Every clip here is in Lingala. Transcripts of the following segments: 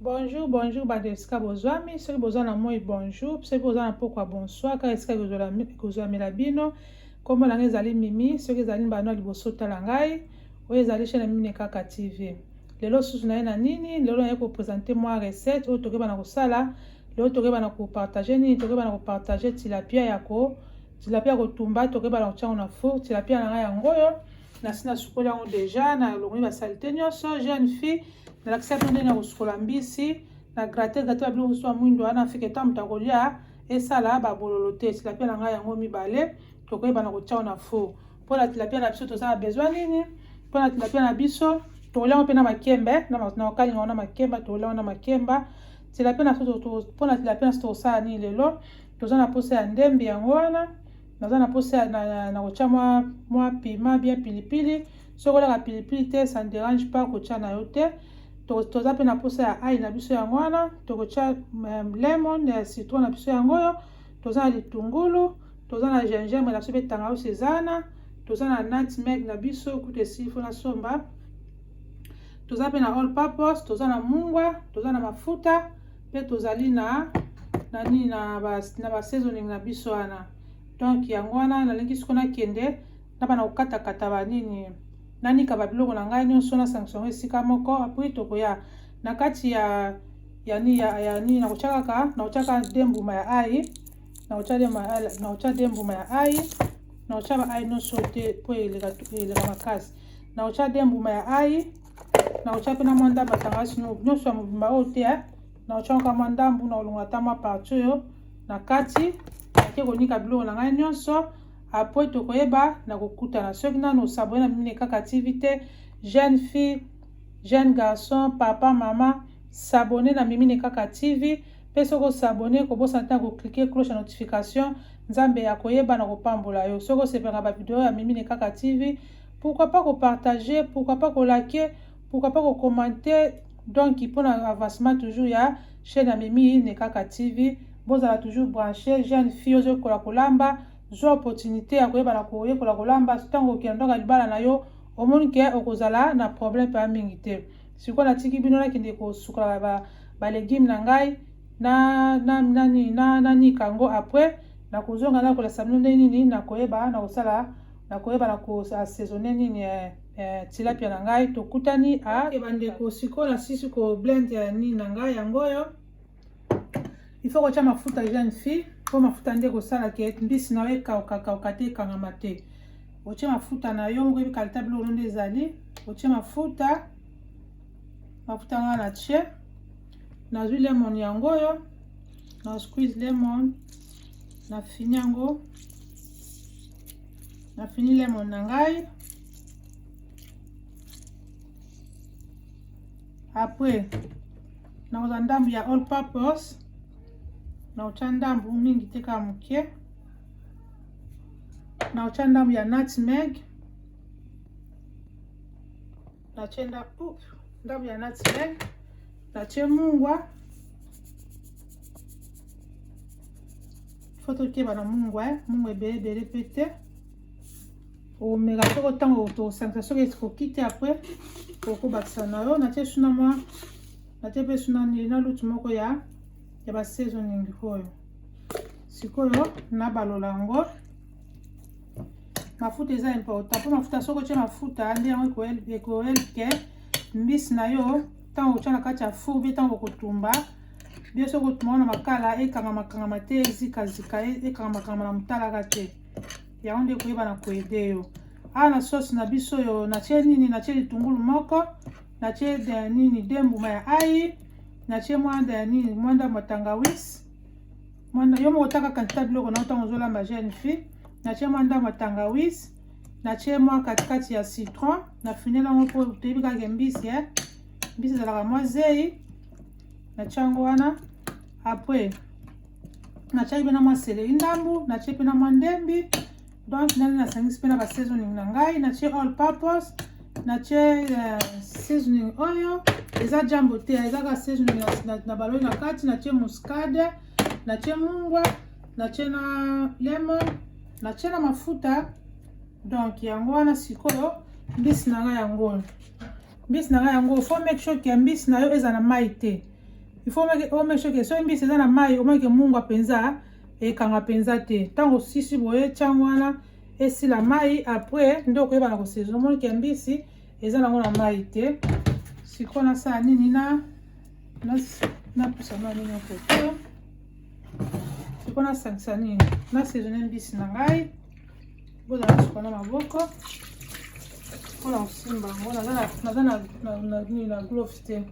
Bonjour, bonjour, Badeska Bozwami. Soki boza na moi bonjour. Soki boza na pokwa bonsoir. Ka eska kozwami la bino. Kombo na ngai ezali Mimi. Soki ezali bano liboso tala ngai. Oyo ezali chaîne Mimi Kaka TV. Lelo susu na ye na nini? Lelo na ye ko présenter moi recette. Oyo tokeba na kosala. Lelo tokeba na ko partager nini? Tokeba na ko partager tilapia yako. Tilapia ko tumba. Tokeba na ko na four. Tilapia na ngai yangoyo. Na sina sukoli yango déjà. Na longi ba salite nyonso. Jeune fille. Na lakisa pende na kosukola mbisi na gratter babilo so mwindo ana fike tamuta kolia esala ba bololo te tilapia na ngai yango mibale tokoyeba na kotia na four pour la tilapia na biso toza besoin nini pour la tilapia na biso tokolia pe na makembe na okali na makemba tokolia na makemba tilapia na biso pour la tilapia na biso sala ni lelo toza na posa ya ndembe yango wana naza na posa na kotia mwa piment bien pilipili sokola ka pilipili te ça ne dérange pas kotia na yo te toza pe na posa ya ai na biso yango wana tokotia lemon ya citron na biso yango toza na litungulu toza na gingembre na biso pe tangausi ezana toza na nutmeg na biso kuta esili na somba toza pe na all purpose toza na mungwa toza na mafuta pe tozali na nini na ba seasoning na biso wana donc yango wana nalingi siko na kende na bana kokatakata ba nini nani ka babiloko na ngai nyonso na sanction esika moko apui tokoya na kati ya nini na kochaka dembuma ya ai na kocha dembuma ya ai na kocha ba ai nyonso te po eleka makasi na kocha dembuma ya ai na kocha pe na mwanda batangasi nyonso ya mobimba oyo te na kocha ka mwanda mbu na olonga tama partout yo na kati ake konika biloko na ngai nyonso après tokoyeba na kokutana soki nano osabone na Mimi Kaka TV te jeune fille jeune garçon papa mama s'abonner na Mimi Kaka TV pe soko s'abonner ko bosa ta ko cliquer cloche de notification nzambe ya koyeba na kopambola yo soko sepera ba vidéo ya Mimi Kaka TV pourquoi pas ko partager pourquoi pas ko liker pourquoi pas ko commenter donc pour un avancement toujours ya chaîne ya Mimi Kaka TV bozala toujours branché jeune fille ozo kola kolamba zo opportunité ya koyeba na koyekola kolamba tango okendaka libala na yo omoni ke okozala na problème pa mingi te sikoyo natiki bino nakende kosukola ba légume na ngai na nikango après na kozonga na kolasa bino nde nini na koyeba na kosala na koyeba na koassaisonner nini tilapia na ngai tokutani ebandeko sikoyo nasisi ko blend ya nini na ngai yangoyo il faut kotia mafuta jeune fille po mafuta nde kosala ke mbisi na yo ekauka te ekangama te otie mafuta na yo moko ebikalita biloko nde ezali otie mafuta nga na tie nazwi lemon yango oyo na squeeze lemon na fini yango na fini lemon na ngai après nakoza ndambu ya all purpose na ocha ndambu mingi te kaka moke na ocha ndambu ya nutmeg na tie ndambu ya nutmeg na tie mungwa fo tokeba na mungwa ebele pe te omeka soko ntango tosangisa soki ekoki te apres okobakisa na yo na tie suna mwa na tie pe suna na lutu moko ya ba seasoning oyo sikoyo na balola yango mafuta eza important po mafuta soko tia mafuta nde yango ekoelke mbisi na yo ntango otia na kati ya four bi ntango kotumba bie soko kotumba na makala ekangama te ezikazika ekangama na motalaka te yango nde koyeba na koede yo na sauce na biso oyo natie nini natie litungulu moko natie nini dembuma ya ai natie mwanda matangawisi yo moko taka kantita biloko na otango ozolamba jeune fille natie mwanda matangawisi natie mwa katikati ya citron na finela yango po toyebi kaka mbisi mbisi ezalaka mwa zei natie yango wana après natiaki mpe na mwa seleri ndambu natie mpe na mwa ndembi donc nani nasangisi mpe na ba seasoning na ngai natie all purpose natie seasoning oyo eza jambo te eza ka seasoning na baloi na kati natie muscade natie mungwa natie na lemon natie na mafuta donc yango wana sikoyo mbisi na ngai yango faut make sure ke mbisi na yo eza na mai te il faut make sure que so mbisi eza na mai omake mungwa penza ekanga penza te tango sisi boye tiango wana esila mai après nde okoyeba na kosaison omoni ke mbisi eza nango na mai te sikoyo nasala nini napusana nini kote sikoyo nasangisa nini nasaisonne mbisi na ngai bozala nasuka na maboko mpona kosimba yango naza na gloves te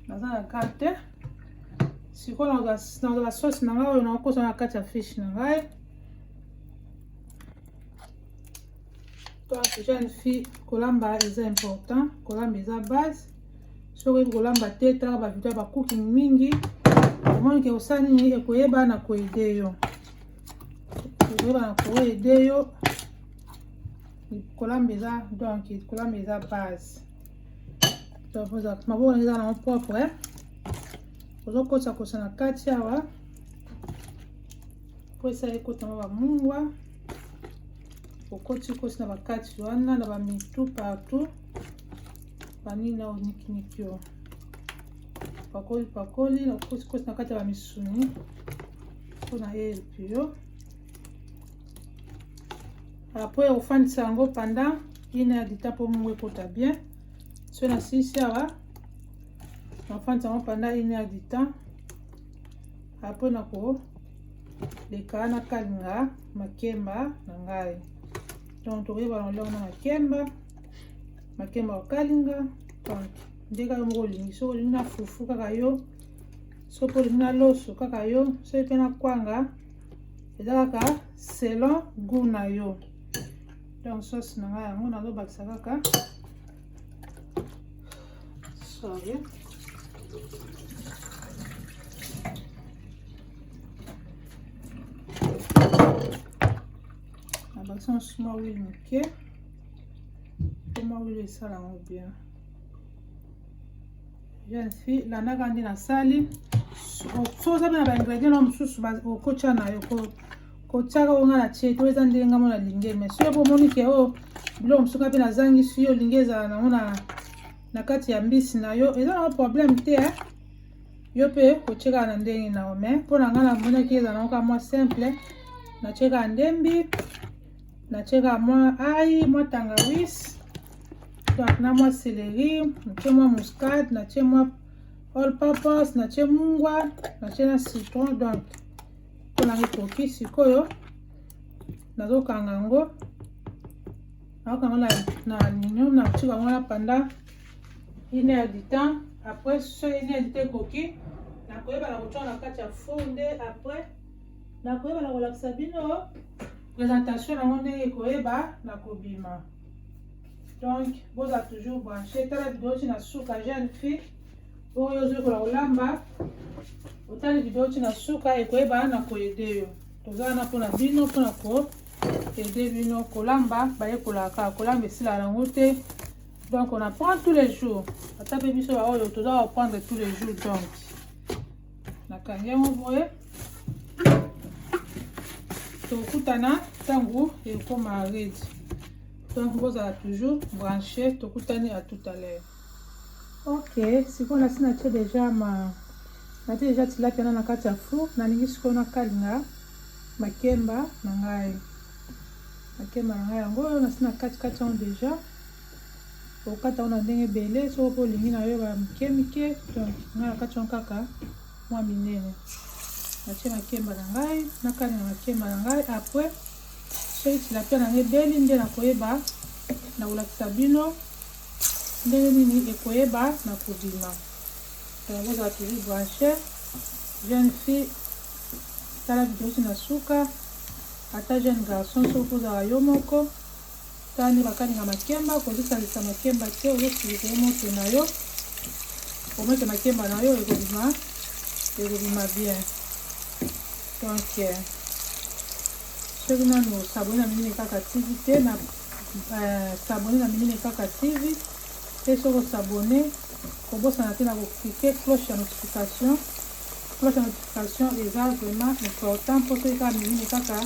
naza na gant te sikoyo nazala sauce na ngai oyo nakokosa na kati ya fish na ngai donc jeune fille kolamba eza important kolamba eza base soki kolamba te tala bavideo ya bacooking mingi omoni ke osala nini ekoyeba na koede yo kolamba eza donc kolamba eza base donc maboko eza nango propre ozokotisa kosa na kati awa po esala ekotama bamungwa okoti na bakati wana na bamitu partout banini na onikiniki yo pakoli na okoti na kati ya bamisuni mpona helpi yo après ofandisa yango pendant 1 heure du temps mpo mungu ekota bien so na sisi awa nafandisa yango pendant 1 heure du temps après nakoleka nakalinga makemba na ngai donc tokoyeba na olongo na makemba okalinga donc nde kaka moko olingi soki olingi na fufu kaka yo soki olingi na loso kaka yo soki mpe na kwanga eza kaka selon goût na yo donc sauce na ngai yango nazobakisa kaka sorry nabakisa mosusu mwa huile moke mpo mwa huile esala yango bien jeune fille landaka nde nasali so oza mpe na baingrédient na mosusu okotya na yo kotiaka onga na tie to eza ndenge ngamo na linge mais soki omoni ke oyo biloko mosusu mpe nazangisi yo olingi ezala nango na kati ya mbisi na yo eza nango problème te yo mpe kotiekaka na ndenge nao mais mpo na ngai namonaki ezala nango ka mwa simple natiekaka ndembi natiekaka mwa ai mwa tangawisi donc na mwa céleri natie mwa muscade natie mwa all purpose natie mungwa natie na citron donc mpona ngai koki sikoyo nazokanga yango na nino natika yango na pendant 1 heure du temps après so 1 heure du temps ekoki nakoyeba na kotia na kati ya four nde après nakoyeba na kolakisa bino présentation nango ndenge ekoyeba na kobima donc boza toujours branché tala video oti na suka jeune fille oyo ozokola kolamba otali video oti na suka ekoyeba na koede yo toza wana mpona bino mpona koede bino kolamba bayekolaka kolamba esila nango te donc on apprend tous les jours ata mpe biso baoyo toza koprendre tous les jours donc nakangi yango boye tokutana ntango ekoma redi donc bozala toujours branché tokutani à tout à l'heure ok sikoyo nasi natie déjà tilapia na kati ya four nalingi sikoyo nakalinga makemba na ngai yango oyo nasi na kati yango déjà okata yango na ndenge ebele soki mpo olingi na yo mike donc ngai na kati yango kaka mwa minene natie makemba na ngai nakalinga makemba na ngai après soki tilapia na ngai ebeli nde nakoyeba na kolakisa bino ndenge nini ekoyeba na kobima bozala toujours branché jeune fille tala video oti na suka ata jeune garçon soki ozala yo moko tala nde bakalinga makemba kozosalisa makemba te ozosilisa ye moto na yo omeke makemba na yo ekobima bien donc soki nano saboni na minene kaka tv te na saboni na minene kaka tv te soki osabone kobosana te na koklike cloche ya notification eza vraiment important mpo soki kaka minene kaka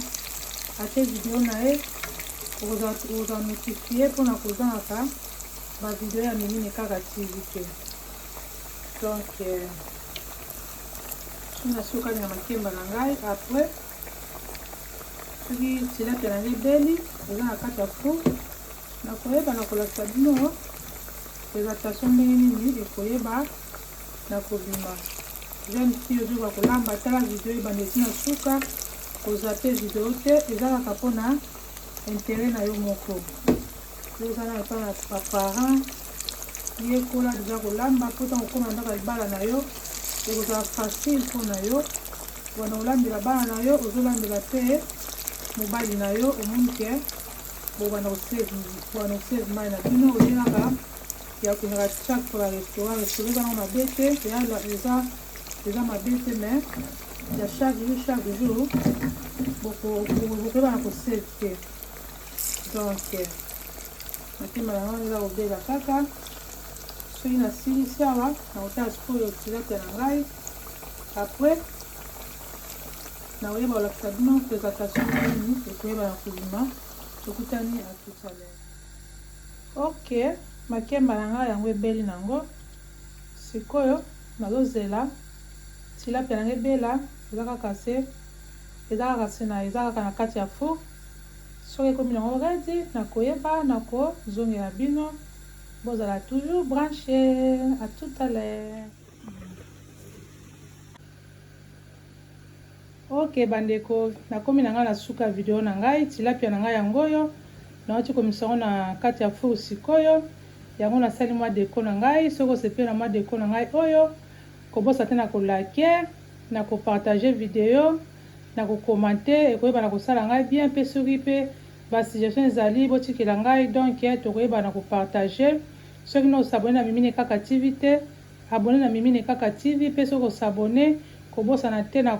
ate video na ye okozala notifie mpona kozangaka bavideo ya minene kaka tv te Donc na suka na makemba na ngai. Après soki tilapia na ngai ebeli eza na kati ya four, nakoyeba na kolakisa bino présentation ndenge nini ekoyeba na kobima. Jeune fille ozoyoka kolamba tala video ebanda eti na suka kozape video te, eza kaka mpona intérêt na yo moko. Eza na epa na baparent ye kola deja kolamba mpo ntango okoma ndaka libala na yo ekozala facile mpona yo. wana olambela bana na yo ozolambela mpe mobali na yo omoni ke bobanda kosave mai na bino oyelaka ya kokendaka chaque fois ya restaurant ezanga mabe te eza mabe te mais ya chaque jour bokoyeba na kosave te. Donc makemba na ngai eza kobela kaka soki nasilisi awa nakotala sikoyo tilapia na ngai. Après nakoyeba kolakisa bino présentation nini ekoyeba na kobima tokutani à tout à l'heure. Ok, makemba na ngai yango ebeli nango sikoyo nazozela tilapia na ngai ebela eza kaka na kati ya four. Soki ekomi nango redi nakoyeba nakozongela bino, bozala toujours branché. À tout à l'heure. Ok bandeko, nakomi na ngai na suka video na ngai tilapia na ngai yango oyo nauti komisa yango na kati ya four sikoyo yango nasali mwa deko na ngai. Soki osepeli na mwa deko na ngai oyo kobosa te na kolake, na kopartage video, na kokomante, ekoyeba na kosala ngai bien. Mpe soki mpe basuggestion ezali botikela ngai, donc tokoyeba na kopartage. Soki na osabone na Mimine Kaka TV te, abone na Mimine Kaka TV. Mpe soki osabone kobosana te na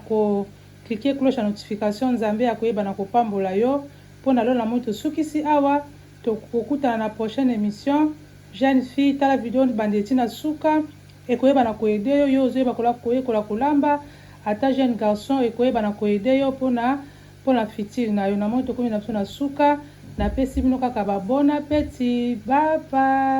cliquer cloche ya notification, nzambe akoyeba na kopambola yo mpona lelo na moi tosukisi awa. Tokokutana na prochaine émission. Jeune fille tala video bandeti na suka ekoyeba na koyede yo, yo ozoyeba koyekola kolamba. Ata jeune garçon ekoyeba na koyede yo mpona futur na yo. Na moi tokomi na biso na suka, napesi bino kaka babona appétit. Bye bye.